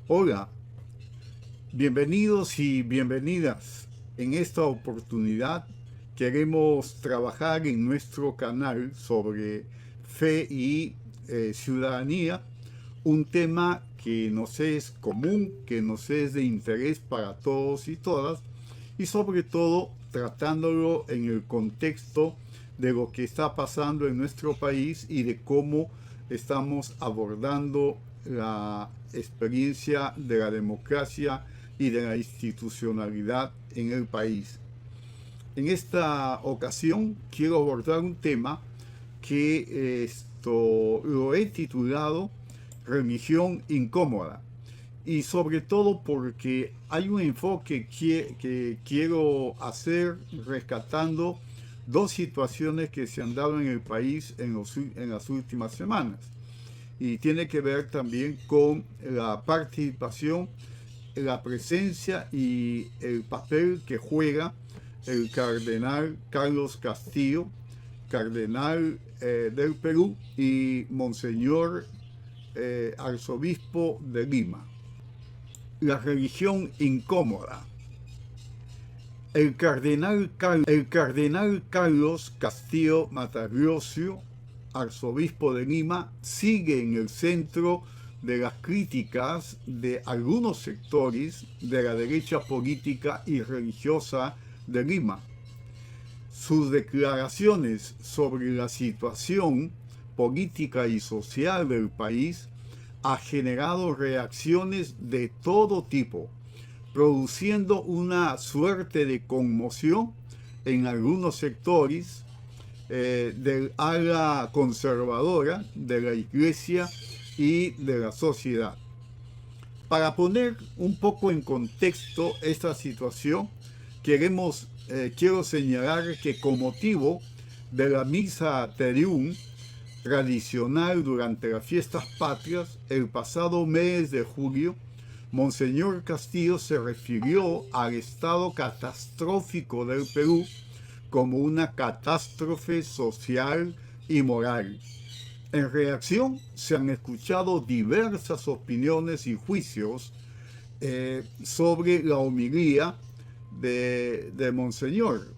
Hola, bienvenidos y bienvenidas. En esta oportunidad queremos trabajar en nuestro canal sobre fe y ciudadanía, un tema que nos es común, que nos es de interés para todos y todas, y sobre todo tratándolo en el contexto de lo que está pasando en nuestro país y de cómo estamos abordando la experiencia de la democracia y de la institucionalidad en el país. En esta ocasión quiero abordar un tema que lo he titulado Religión incómoda, y sobre todo porque hay un enfoque que quiero hacer rescatando dos situaciones que se han dado en el país en las últimas semanas, y tiene que ver también con la participación, la presencia y el papel que juega el cardenal Carlos Castillo, cardenal del Perú, y Monseñor arzobispo de Lima. La religión incómoda. El cardenal Carlos Castillo Matagrosio, arzobispo de Lima, sigue en el centro de las críticas de algunos sectores de la derecha política y religiosa de Lima. Sus declaraciones sobre la situación política y social del país ha generado reacciones de todo tipo, produciendo una suerte de conmoción en algunos sectores del ala conservadora de la Iglesia y de la sociedad. Para poner un poco en contexto esta situación, quiero señalar que con motivo de la misa Terium tradicional durante las fiestas patrias, el pasado mes de julio, Monseñor Castillo se refirió al estado catastrófico del Perú como una catástrofe social y moral. En reacción, se han escuchado diversas opiniones y juicios sobre la homilía de Monseñor,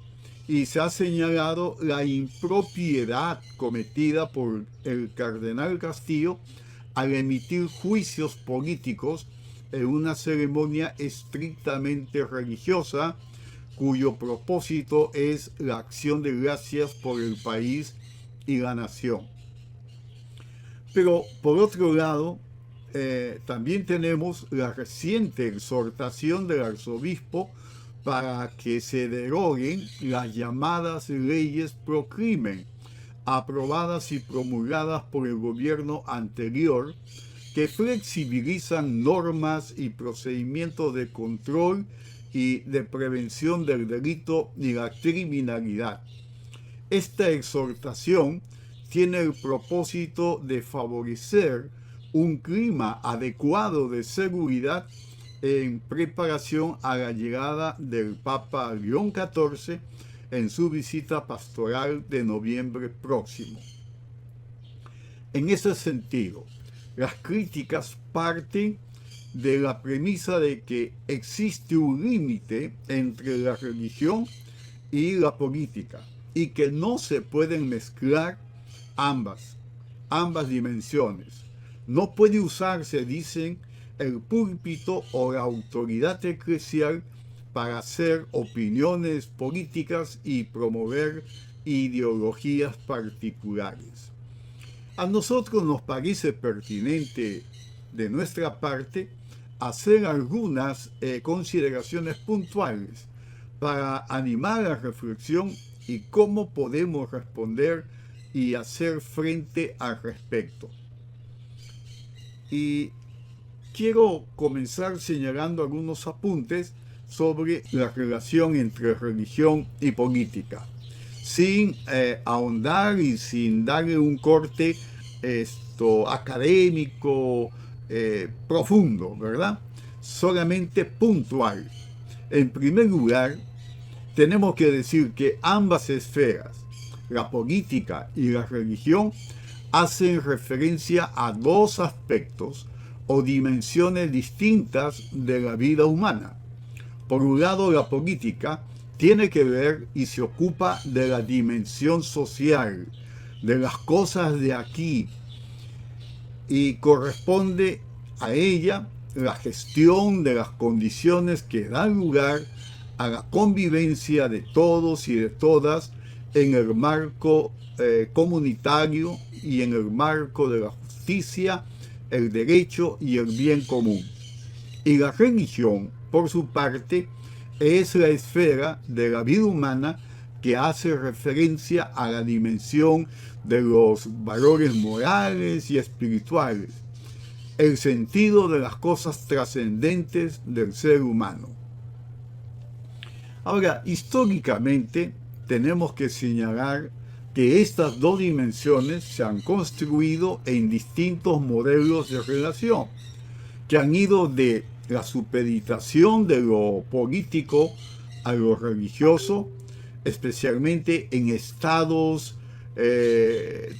y se ha señalado la impropiedad cometida por el cardenal Castillo al emitir juicios políticos en una ceremonia estrictamente religiosa, cuyo propósito es la acción de gracias por el país y la nación. Pero por otro lado, también tenemos la reciente exhortación del arzobispo para que se deroguen las llamadas leyes pro crimen, aprobadas y promulgadas por el gobierno anterior, que flexibilizan normas y procedimientos de control y de prevención del delito y la criminalidad. Esta exhortación tiene el propósito de favorecer un clima adecuado de seguridad en preparación a la llegada del Papa León XIV en su visita pastoral de noviembre próximo. En ese sentido, las críticas parten de la premisa de que existe un límite entre la religión y la política, y que no se pueden mezclar ambas dimensiones. No puede usarse, dicen, el púlpito o la autoridad eclesial para hacer opiniones políticas y promover ideologías particulares. A nosotros nos parece pertinente de nuestra parte hacer algunas consideraciones puntuales para animar la reflexión y cómo podemos responder y hacer frente al respecto. Y quiero comenzar señalando algunos apuntes sobre la relación entre religión y política, sin ahondar y sin darle un corte académico profundo, ¿verdad? Solamente puntual. En primer lugar, tenemos que decir que ambas esferas, la política y la religión, hacen referencia a dos aspectos o dimensiones distintas de la vida humana. Por un lado, la política tiene que ver y se ocupa de la dimensión social, de las cosas de aquí, y corresponde a ella la gestión de las condiciones que dan lugar a la convivencia de todos y de todas en el marco comunitario y en el marco de la justicia, el derecho y el bien común. Y la religión, por su parte, es la esfera de la vida humana que hace referencia a la dimensión de los valores morales y espirituales, el sentido de las cosas trascendentes del ser humano. Ahora, históricamente tenemos que señalar que estas dos dimensiones se han construido en distintos modelos de relación, que han ido de la supeditación de lo político a lo religioso, especialmente en estados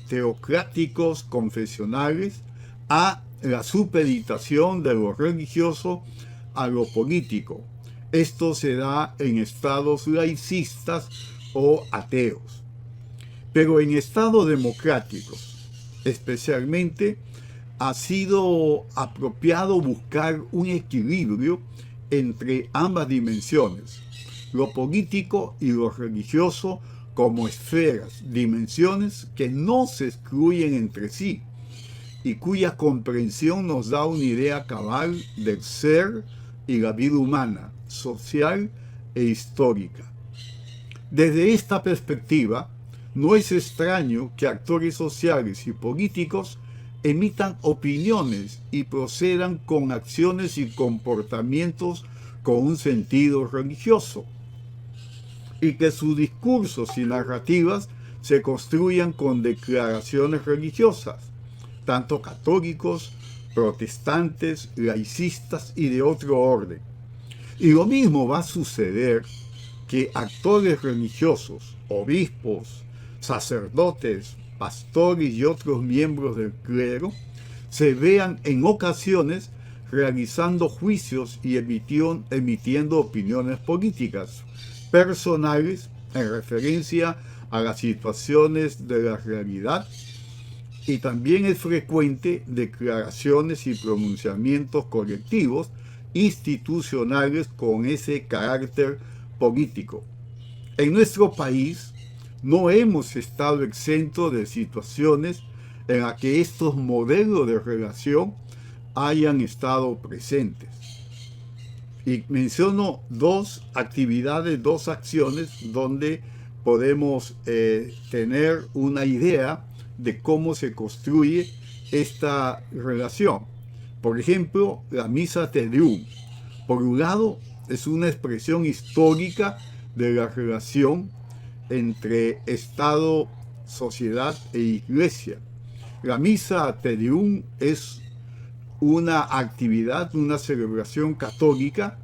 teocráticos confesionales, a la supeditación de lo religioso a lo político. Esto se da en estados laicistas o ateos. Pero en estados democráticos, especialmente, ha sido apropiado buscar un equilibrio entre ambas dimensiones, lo político y lo religioso, como esferas, dimensiones que no se excluyen entre sí y cuya comprensión nos da una idea cabal del ser y la vida humana, social e histórica. Desde esta perspectiva, no es extraño que actores sociales y políticos emitan opiniones y procedan con acciones y comportamientos con un sentido religioso, y que sus discursos y narrativas se construyan con declaraciones religiosas, tanto católicos, protestantes, laicistas y de otro orden. Y lo mismo va a suceder que actores religiosos, obispos, sacerdotes, pastores y otros miembros del clero se vean en ocasiones realizando juicios y emitiendo opiniones políticas personales en referencia a las situaciones de la realidad, y también es frecuente declaraciones y pronunciamientos colectivos institucionales con ese carácter político. En nuestro país no hemos estado exentos de situaciones en las que estos modelos de relación hayan estado presentes. Y menciono dos actividades, dos acciones donde podemos tener una idea de cómo se construye esta relación. Por ejemplo, la misa Te Deum. Por un lado, es una expresión histórica de la relación entre Estado, sociedad e Iglesia. La misa Te Deum es una actividad, una celebración católica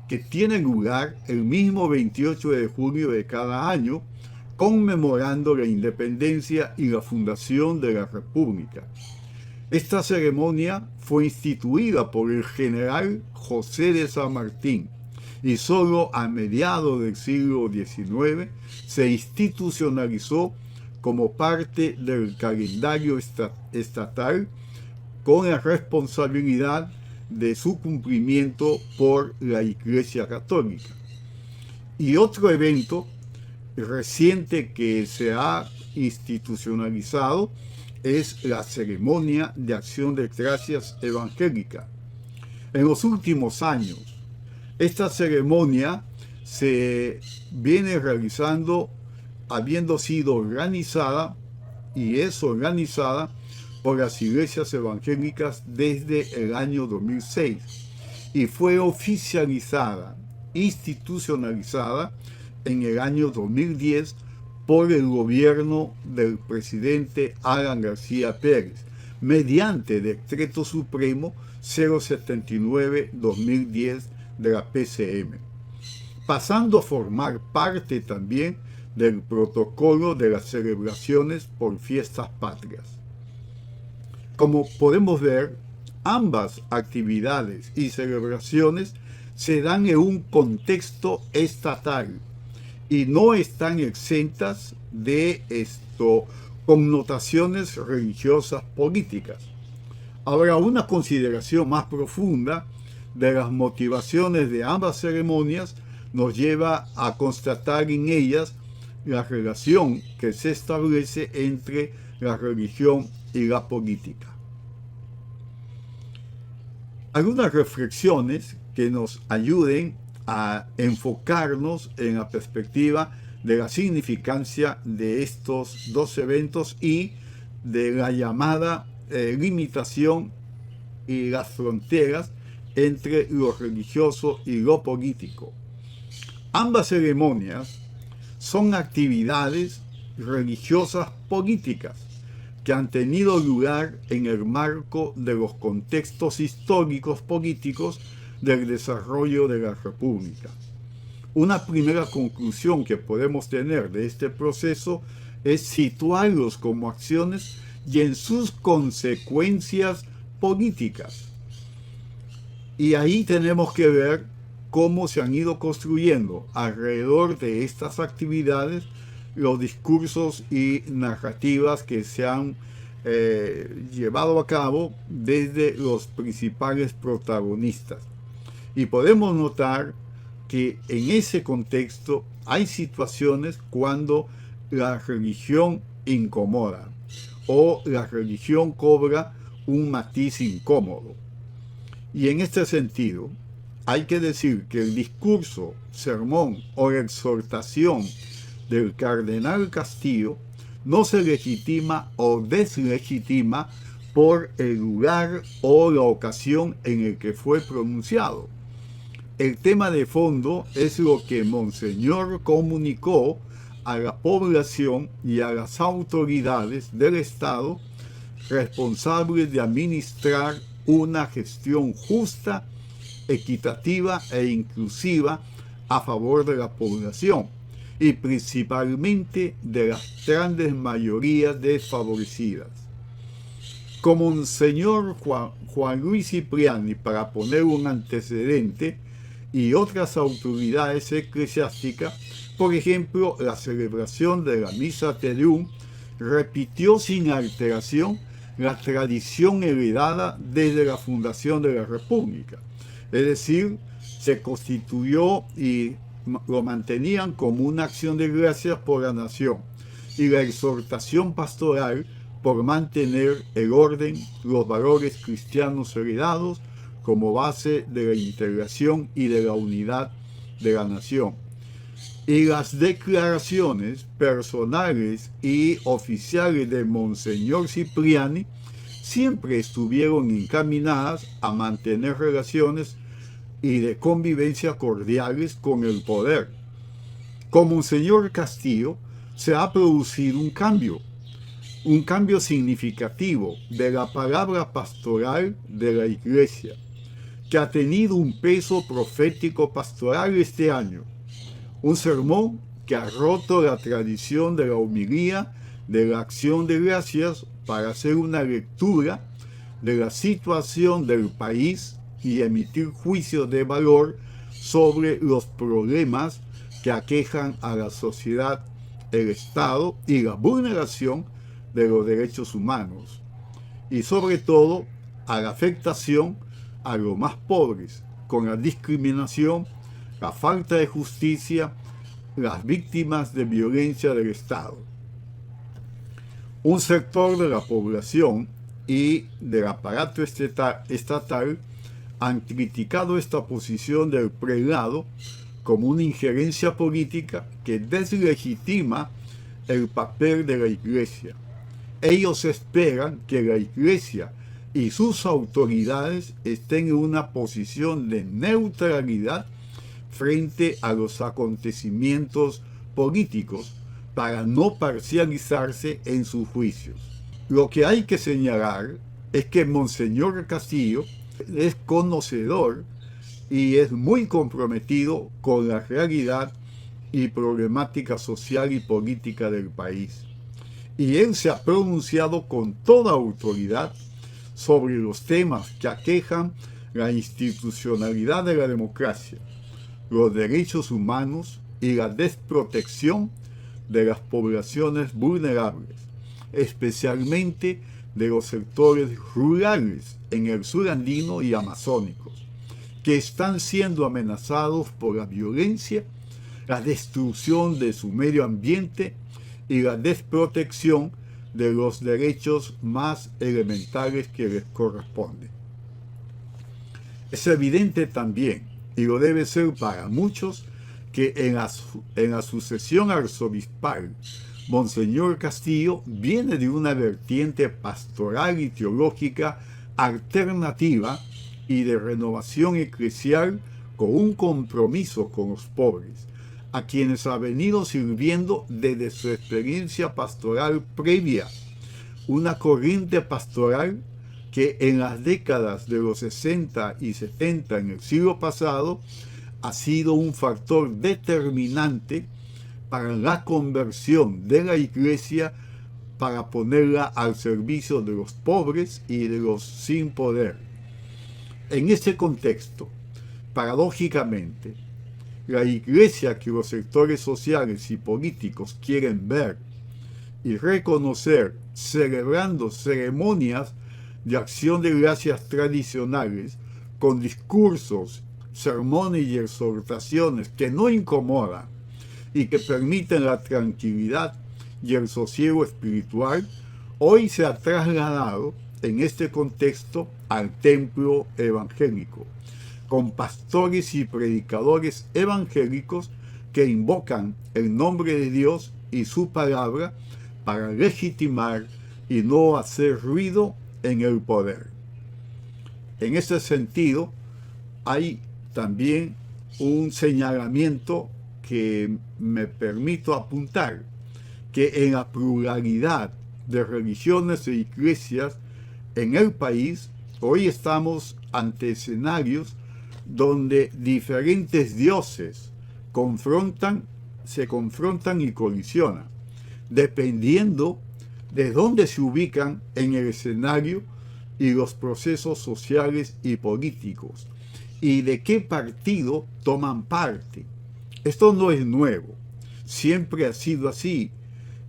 que tiene lugar el mismo 28 de junio de cada año, conmemorando la independencia y la fundación de la República. Esta ceremonia fue instituida por el general José de San Martín y solo a mediados del siglo XIX se institucionalizó como parte del calendario estatal, con la responsabilidad de su cumplimiento por la Iglesia Católica. Y otro evento reciente que se ha institucionalizado es la ceremonia de acción de gracias evangélica. En los últimos años, esta ceremonia se viene realizando habiendo sido organizada y es organizada por las iglesias evangélicas desde el año 2006 y fue oficializada, institucionalizada en el año 2010 por el gobierno del presidente Alan García Pérez, mediante Decreto Supremo 079-2010 de la PCM, pasando a formar parte también del protocolo de las celebraciones por fiestas patrias. Como podemos ver, ambas actividades y celebraciones se dan en un contexto estatal y no están exentas de connotaciones religiosas políticas. Ahora, una consideración más profunda de las motivaciones de ambas ceremonias nos lleva a constatar en ellas la relación que se establece entre la religión y la política. Algunas reflexiones que nos ayuden a enfocarnos en la perspectiva de la significancia de estos dos eventos y de la llamada limitación y las fronteras entre lo religioso y lo político. Ambas ceremonias son actividades religiosas políticas que han tenido lugar en el marco de los contextos históricos políticos del desarrollo de la República. Una primera conclusión que podemos tener de este proceso es situarlos como acciones y en sus consecuencias políticas. Y ahí tenemos que ver cómo se han ido construyendo alrededor de estas actividades los discursos y narrativas que se han llevado a cabo desde los principales protagonistas. Y podemos notar que en ese contexto hay situaciones cuando la religión incomoda o la religión cobra un matiz incómodo. Y en este sentido, hay que decir que el discurso, sermón o exhortación del cardenal Castillo no se legitima o deslegitima por el lugar o la ocasión en el que fue pronunciado. El tema de fondo es lo que Monseñor comunicó a la población y a las autoridades del Estado responsables de administrar una gestión justa, equitativa e inclusiva a favor de la población y principalmente de las grandes mayorías desfavorecidas. Como Monseñor Juan Luis Cipriani, para poner un antecedente, y otras autoridades eclesiásticas, por ejemplo, la celebración de la Misa Te Deum, repitió sin alteración la tradición heredada desde la fundación de la República. Es decir, se constituyó y lo mantenían como una acción de gracias por la nación, y la exhortación pastoral por mantener el orden, los valores cristianos heredados como base de la integración y de la unidad de la nación. Y las declaraciones personales y oficiales de Monseñor Cipriani siempre estuvieron encaminadas a mantener relaciones y de convivencia cordiales con el poder. Con Monseñor Castillo se ha producido un cambio significativo de la palabra pastoral de la Iglesia, que ha tenido un peso profético pastoral este año. Un sermón que ha roto la tradición de la homilía de la acción de gracias para hacer una lectura de la situación del país y emitir juicios de valor sobre los problemas que aquejan a la sociedad, el Estado y la vulneración de los derechos humanos, y sobre todo a la afectación a los más pobres, con la discriminación, la falta de justicia, las víctimas de violencia del Estado. Un sector de la población y del aparato estatal han criticado esta posición del prelado como una injerencia política que deslegitima el papel de la Iglesia. Ellos esperan que la Iglesia y sus autoridades estén en una posición de neutralidad frente a los acontecimientos políticos para no parcializarse en sus juicios. Lo que hay que señalar es que Monseñor Castillo es conocedor y es muy comprometido con la realidad y problemática social y política del país. Y él se ha pronunciado con toda autoridad sobre los temas que aquejan la institucionalidad de la democracia, los derechos humanos y la desprotección de las poblaciones vulnerables, especialmente de los sectores rurales en el sur andino y amazónicos, que están siendo amenazados por la violencia, la destrucción de su medio ambiente y la desprotección de los derechos más elementales que les corresponden. Es evidente también, y lo debe ser para muchos, que en la sucesión arzobispal, Monseñor Castillo viene de una vertiente pastoral y teológica alternativa y de renovación eclesial con un compromiso con los pobres, a quienes ha venido sirviendo desde su experiencia pastoral previa, una corriente pastoral que en las décadas de los 60 y 70 en el siglo pasado ha sido un factor determinante para la conversión de la Iglesia, para ponerla al servicio de los pobres y de los sin poder. En este contexto, paradójicamente, la Iglesia que los sectores sociales y políticos quieren ver y reconocer celebrando ceremonias de acción de gracias tradicionales con discursos, sermones y exhortaciones que no incomodan y que permiten la tranquilidad y el sosiego espiritual, hoy se ha trasladado en este contexto al templo evangélico, con pastores y predicadores evangélicos que invocan el nombre de Dios y su palabra para legitimar y no hacer ruido en el poder. En ese sentido, hay también un señalamiento que me permito apuntar, que en la pluralidad de religiones e iglesias en el país, hoy estamos ante escenarios donde diferentes dioses se confrontan y colisionan, dependiendo de dónde se ubican en el escenario y los procesos sociales y políticos, y de qué partido toman parte. Esto no es nuevo, siempre ha sido así,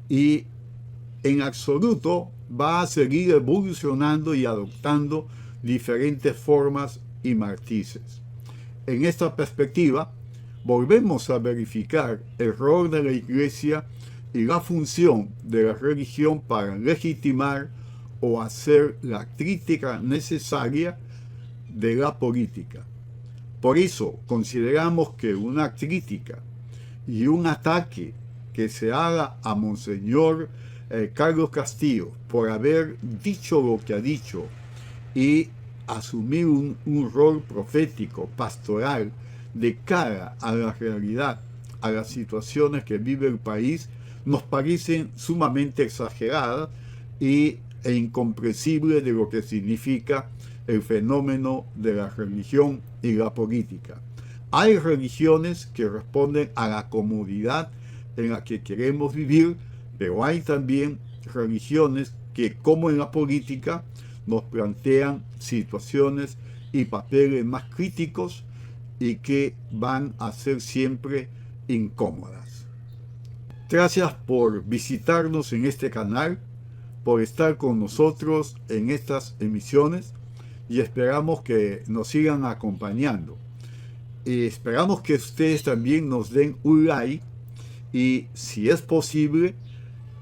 y en absoluto va a seguir evolucionando y adoptando diferentes formas y matices. En esta perspectiva, volvemos a verificar el rol de la Iglesia y la función de la religión para legitimar o hacer la crítica necesaria de la política. Por eso consideramos que una crítica y un ataque que se haga a Monseñor Carlos Castillo por haber dicho lo que ha dicho y asumir un rol profético, pastoral, de cara a la realidad, a las situaciones que vive el país, nos parecen sumamente exageradas e incomprensibles de lo que significa el fenómeno de la religión y la política. Hay religiones que responden a la comodidad en la que queremos vivir, pero hay también religiones que, como en la política, nos plantean situaciones y papeles más críticos y que van a ser siempre incómodas. Gracias por visitarnos en este canal, por estar con nosotros en estas emisiones, y esperamos que nos sigan acompañando. Y esperamos que ustedes también nos den un like y, si es posible,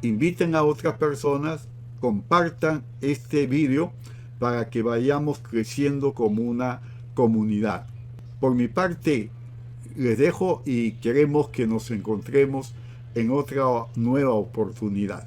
inviten a otras personas, compartan este video para que vayamos creciendo como una comunidad. Por mi parte, les dejo y queremos que nos encontremos en otra nueva oportunidad.